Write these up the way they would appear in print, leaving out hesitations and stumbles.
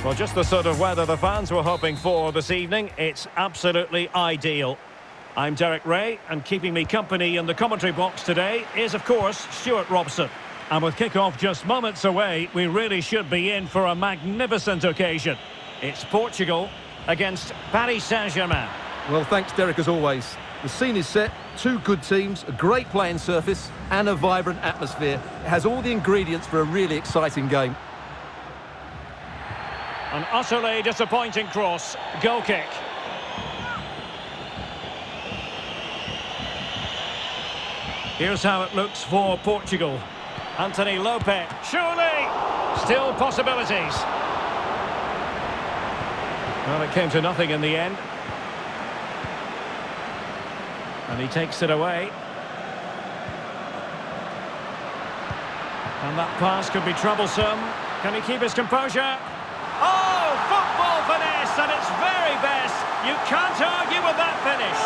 Well, just the sort of weather the fans were hoping for this evening. It's absolutely ideal. I'm Derek Ray, and keeping me company in the commentary box today is, of course, Stuart Robson. And with kick-off just moments away, we really should be in for a magnificent occasion. It's Portugal against Paris Saint-Germain. Well, thanks, Derek, as always. The scene is set, two good teams, a great playing surface and a vibrant atmosphere. It has all the ingredients for a really exciting game. An utterly disappointing cross. Goal kick. Here's how it looks for Portugal. Anthony Lopez. Surely! Still possibilities. Well, it came to nothing in the end. And he takes it away. And that pass could be troublesome. Can he keep his composure? Oh, football finesse at its very best. You can't argue with that finish.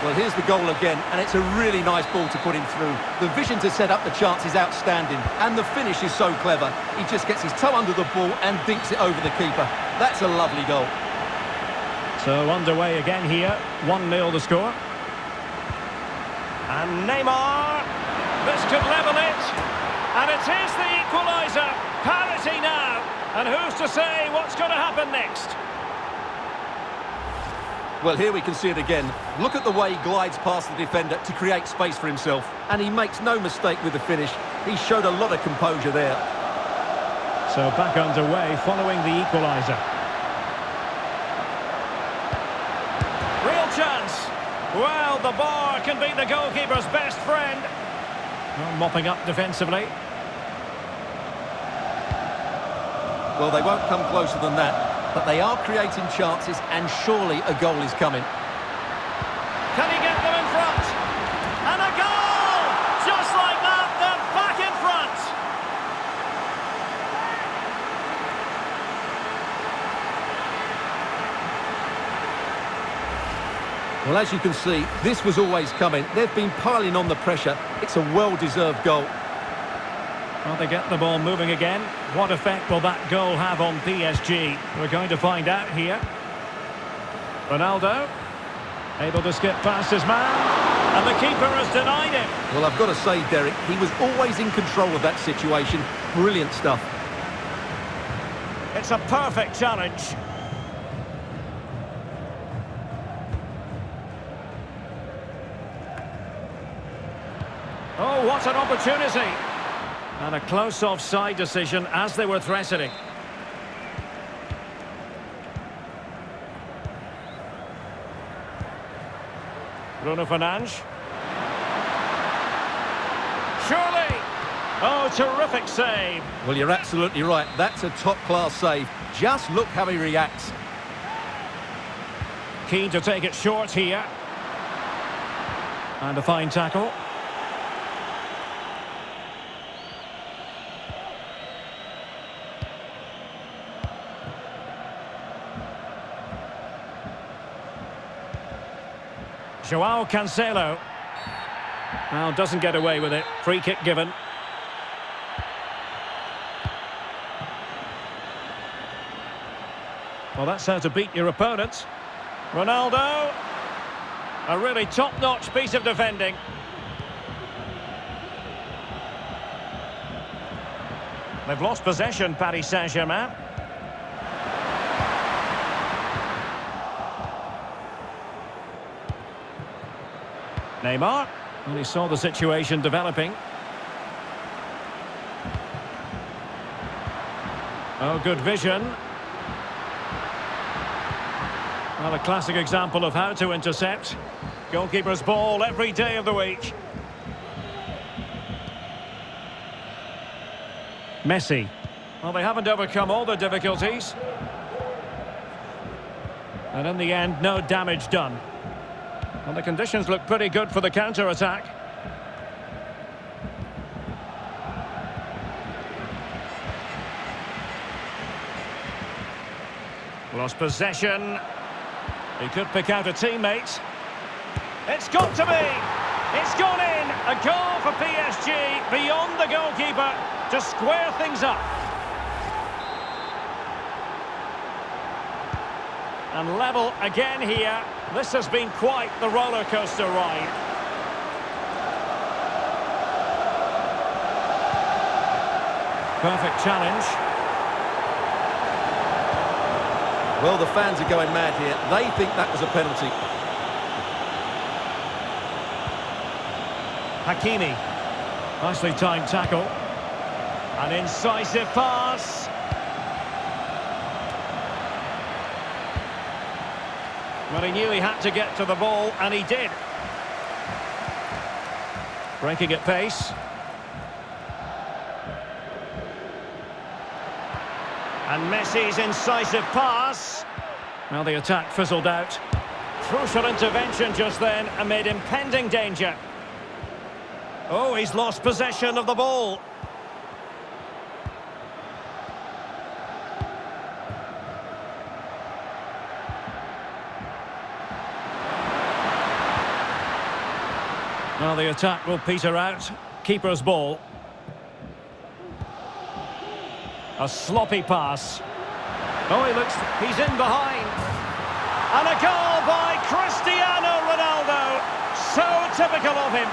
Well, here's the goal again, and it's a really nice ball to put him through. The vision to set up the chance is outstanding, and the finish is so clever. He just gets his toe under the ball and dinks it over the keeper. That's a lovely goal. So underway again here. 1-0 the score. And Neymar. This could level it. And it is the equaliser. Parity now. And who's to say what's going to happen next? Well, here we can see it again. Look at the way he glides past the defender to create space for himself. And he makes no mistake with the finish. He showed a lot of composure there. So back underway following the equaliser. Real chance. Well, the bar can be the goalkeeper's best friend. Well, mopping up defensively. Well, they won't come closer than that, but they are creating chances, and surely a goal is coming. Can he get them in front? And a goal! Just like that, they're back in front. Well, as you can see, this was always coming. They've been piling on the pressure. It's a well-deserved goal. Well, they get the ball moving again. What effect will that goal have on PSG? We're going to find out here. Ronaldo, able to skip past his man, and the keeper has denied him. Well, I've got to say, Derek, he was always in control of that situation. Brilliant stuff. It's a perfect challenge. Oh, what an opportunity. And a close offside decision as they were threatening. Bruno Fernandes. Surely. Oh, terrific save. Well, you're absolutely right. That's a top-class save. Just look how he reacts. Keen to take it short here. And a fine tackle. Joao Cancelo. Now doesn't get away with it. Free kick given. Well, that's how to beat your opponent. Ronaldo. A really top-notch piece of defending. They've lost possession, Paris Saint-Germain. Neymar, and he saw the situation developing. Oh, good vision. Well, a classic example of how to intercept. Goalkeeper's ball every day of the week. Messi. Well, they haven't overcome all the difficulties. And in the end, no damage done. Well, the conditions look pretty good for the counter-attack. Lost possession. He could pick out a teammate. It's got to be! It's gone in! A A goal for PSG beyond the goalkeeper to square things up. And level again here. This has been quite the roller coaster ride. Perfect challenge. Well, the fans are going mad here. They think that was a penalty. Hakimi. Nicely timed tackle. An incisive pass. Well, he knew he had to get to the ball, and he did. Breaking at pace. And Messi's incisive pass. Well, the attack fizzled out. Crucial intervention just then amid impending danger. Oh, he's lost possession of the ball. Well, the attack will peter out. Keeper's ball. A sloppy pass. Oh, he's in behind. And a goal by Cristiano Ronaldo. So typical of him.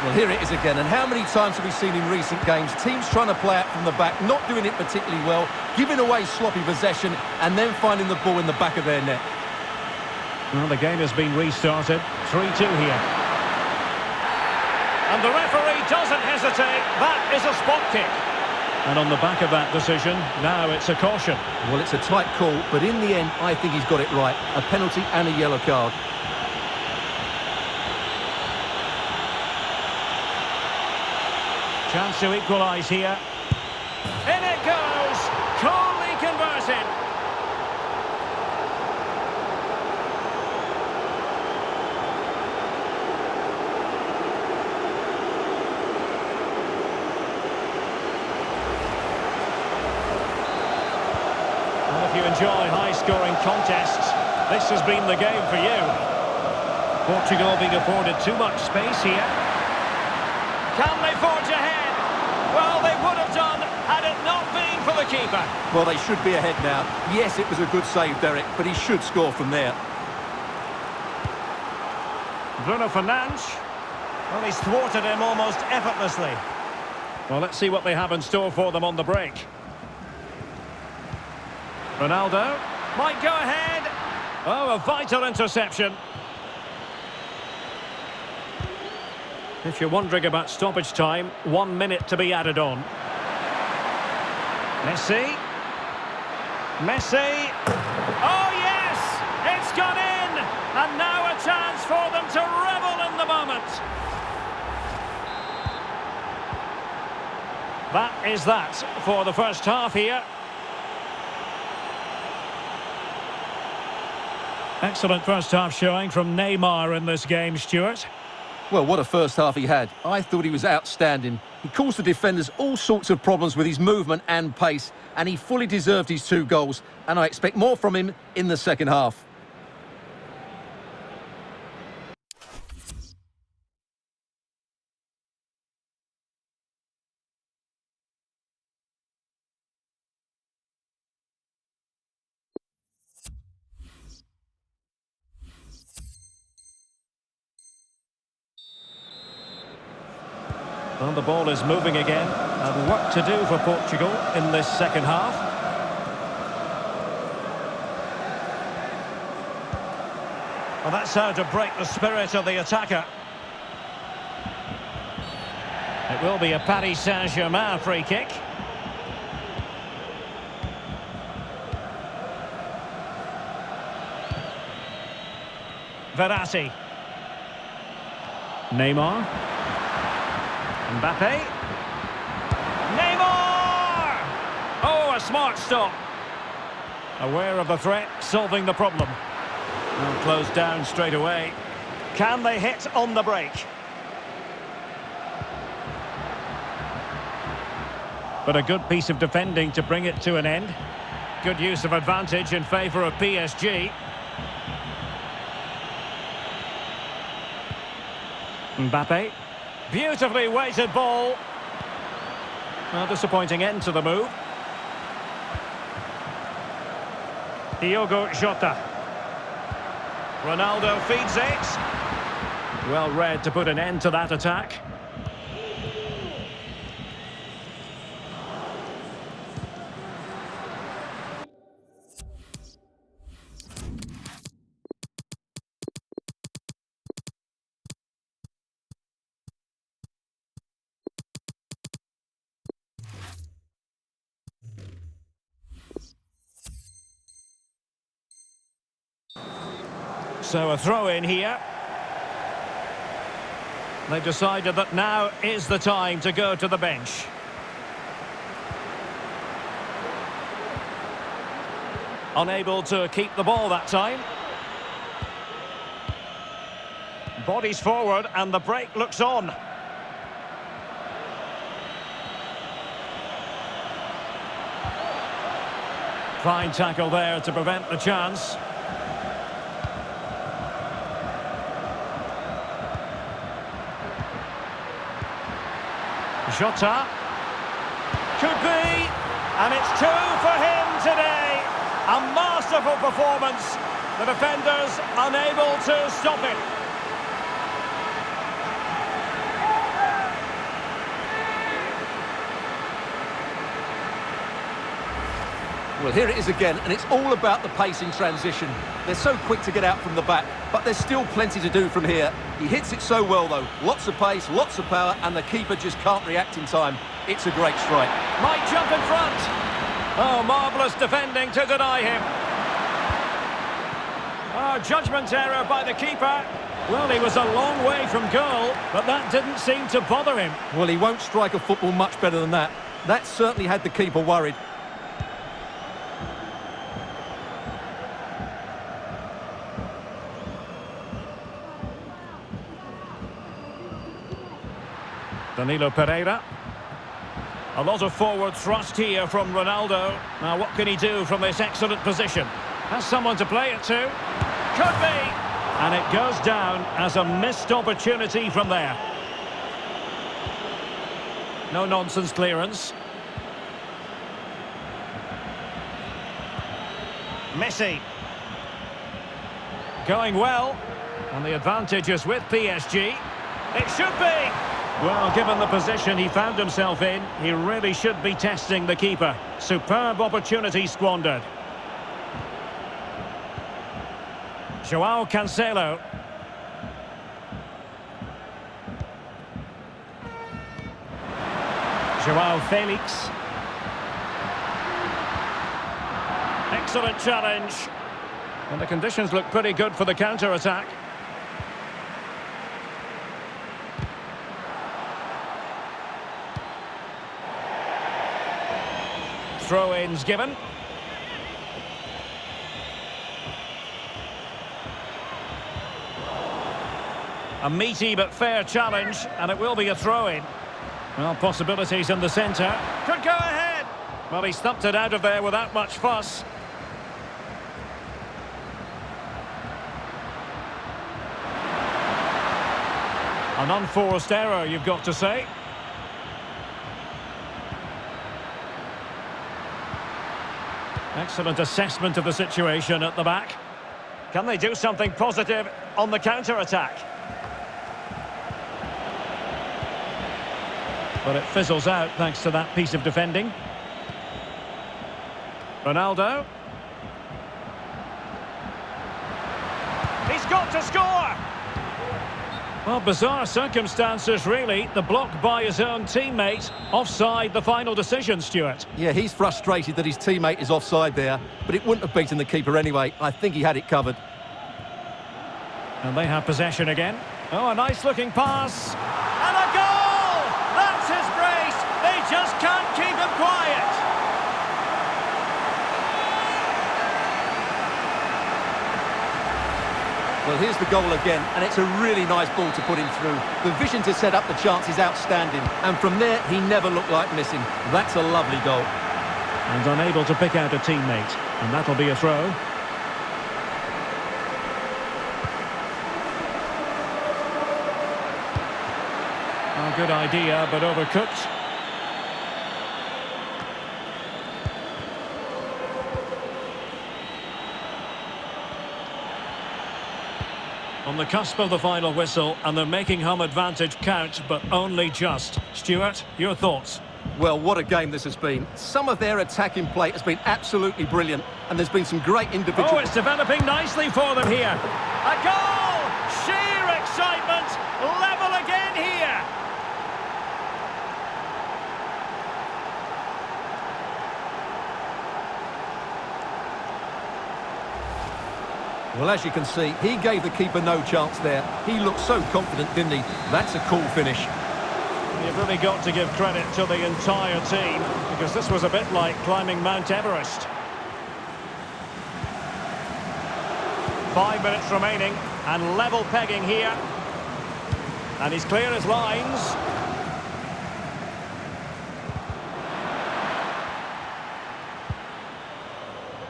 Well, here it is again, and how many times have we seen in recent games teams trying to play out from the back, not doing it particularly well, giving away sloppy possession, and then finding the ball in the back of their net. Well, the game has been restarted. 3-2 here. And the referee doesn't hesitate. That is a spot kick. And on the back of that decision, now it's a caution. Well, it's a tight call, but in the end, I think he's got it right. A penalty and a yellow card. Chance to equalise here. In it goes! Coldly converted. Well, if you enjoy high-scoring contests, this has been the game for you. Portugal being afforded too much space here. Can they forge ahead? Well, they would have done had it not been for the keeper. Well, they should be ahead now. Yes, it was a good save, Derek, but he should score from there. Bruno Fernandes. Well, he's thwarted him almost effortlessly. Well, let's see what they have in store for them on the break. Ronaldo might go ahead. Oh, a vital interception. If you're wondering about stoppage time, 1 minute to be added on. Messi. Messi. Oh, yes! It's gone in! And now a chance for them to revel in the moment. That is that for the first half here. Excellent first half showing from Neymar in this game, Stuart. Well, what a first half he had. I thought he was outstanding. He caused the defenders all sorts of problems with his movement and pace, and he fully deserved his 2 goals, and I expect more from him in the second half. Well, the ball is moving again, and work to do for Portugal in this second half. Well, that's how to break the spirit of the attacker. It will be a Paris Saint-Germain free kick. Verratti. Neymar. Mbappe. Neymar! Oh, a smart stop. Aware of the threat, solving the problem. Well, closed down straight away. Can they hit on the break? But a good piece of defending to bring it to an end. Good use of advantage in favour of PSG. Mbappe. Beautifully weighted ball. A disappointing end to the move. Diogo Jota. Ronaldo feeds it. Well read to put an end to that attack. So a throw in here. They've decided that now is the time to go to the bench. Unable to keep the ball that time. Bodies forward and the break looks on. Fine tackle there to prevent the chance. Jota. Could be. And it's two for him today. A masterful performance. The defenders unable to stop it. Well, here it is again, and it's all about the pace in transition. They're so quick to get out from the back, but there's still plenty to do from here. He hits it so well, though. Lots of pace, lots of power, and the keeper just can't react in time. It's a great strike. Might jump in front. Oh, marvellous defending to deny him. Oh, judgment error by the keeper. Well, he was a long way from goal, but that didn't seem to bother him. Well, he won't strike a football much better than that. That certainly had the keeper worried. Danilo Pereira. A lot of forward thrust here from Ronaldo. Now, what can he do from this excellent position? Has someone to play it to? Could be! And it goes down as a missed opportunity from there. No-nonsense clearance. Messi. Going well. And the advantage is with PSG. It should be! Well, given the position he found himself in, he really should be testing the keeper. Superb opportunity squandered. Joao Cancelo. Joao Felix. Excellent challenge. And the conditions look pretty good for the counter-attack. Throw-ins given. A meaty but fair challenge, and it will be a throw-in. Well, possibilities in the centre. Could go ahead. Well, he stumped it out of there without much fuss. An unforced error, you've got to say. Excellent assessment of the situation at the back. Can they do something positive on the counter-attack? But it fizzles out thanks to that piece of defending. Ronaldo. He's got to score! Well, bizarre circumstances, really. The block by his own teammate. Offside, the final decision, Stuart. Yeah, he's frustrated that his teammate is offside there, but it wouldn't have beaten the keeper anyway. I think he had it covered. And they have possession again. Oh, a nice-looking pass. And a goal! That's his brace. They just can't keep him quiet. Well, here's the goal again, and it's a really nice ball to put him through. The vision to set up the chance is outstanding, and from there, he never looked like missing. That's a lovely goal. And unable to pick out a teammate. And that'll be a throw. Oh, good idea, but overcooked. On the cusp of the final whistle, and they're making home advantage count, but only just. Stuart, your thoughts? Well, what a game this has been. Some of their attacking play has been absolutely brilliant, and there's been some great individual... Oh, it's developing nicely for them here. A goal! Sheer excitement! Level again here! Well, as you can see, he gave the keeper no chance there. He looked so confident, didn't he? That's a cool finish. You've really got to give credit to the entire team, because this was a bit like climbing Mount Everest. 5 minutes remaining, and level pegging here. And he's clear his lines.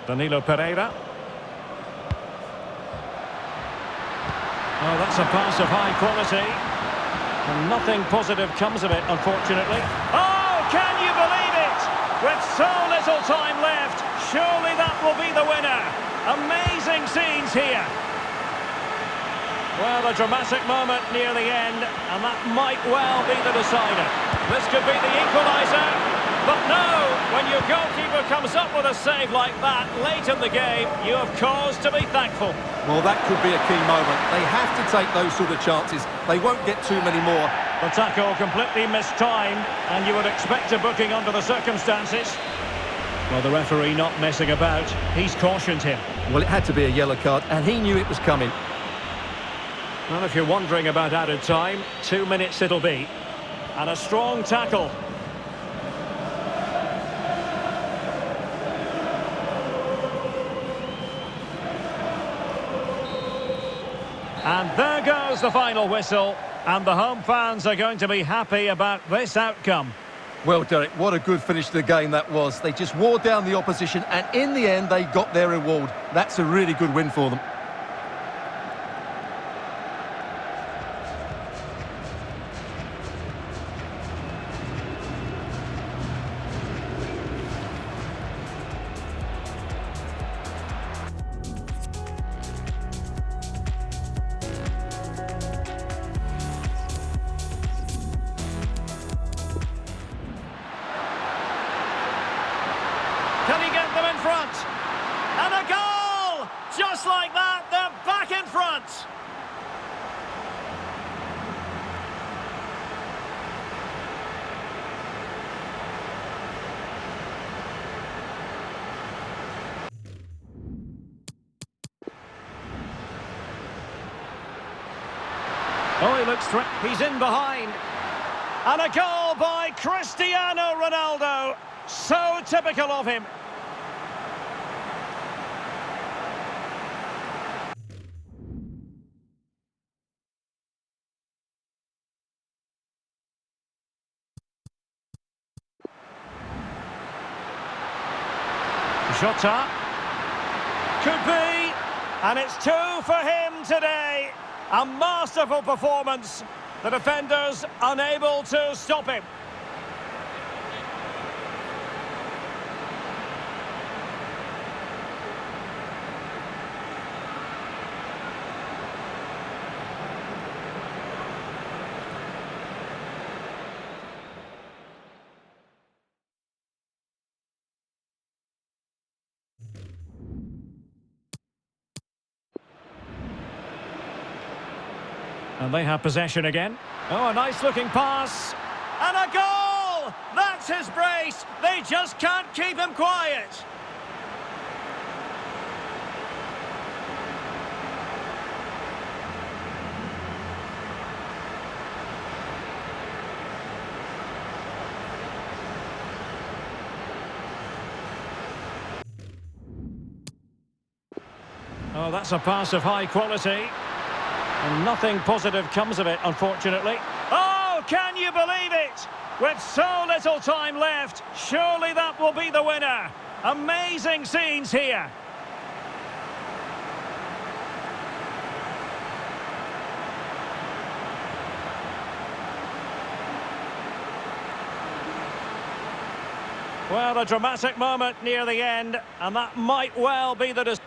Danilo Pereira. Oh, that's a pass of high quality. And nothing positive comes of it, unfortunately. Oh, can you believe it? With so little time left, surely that will be the winner. Amazing scenes here. Well, a dramatic moment near the end, and that might well be the decider. This could be the equaliser. But no, when your goalkeeper comes up with a save like that late in the game, you have cause to be thankful. Well, that could be a key moment. They have to take those sort of chances. They won't get too many more. The tackle completely mistimed, and you would expect a booking under the circumstances. Well, the referee not messing about. He's cautioned him. Well, it had to be a yellow card, and he knew it was coming. Well, if you're wondering about added time, 2 minutes it'll be. And a strong tackle. And there goes the final whistle, and the home fans are going to be happy about this outcome. Well, Derek, what a good finish to the game that was. They just wore down the opposition, and in the end, they got their reward. That's a really good win for them. Can he get them in front? And a goal! Just like that, they're back in front. Oh, he looks he's in behind. And a goal by Cristiano Ronaldo. So typical of him. Jota. Could be. And it's 2 for him today. A masterful performance. The defenders unable to stop him. And they have possession again. Oh, a nice-looking pass. And a goal! That's his brace. They just can't keep him quiet. Oh, that's a pass of high quality. And nothing positive comes of it, unfortunately. Oh, can you believe it? With so little time left, surely that will be the winner. Amazing scenes here. Well, a dramatic moment near the end, and that might well be the...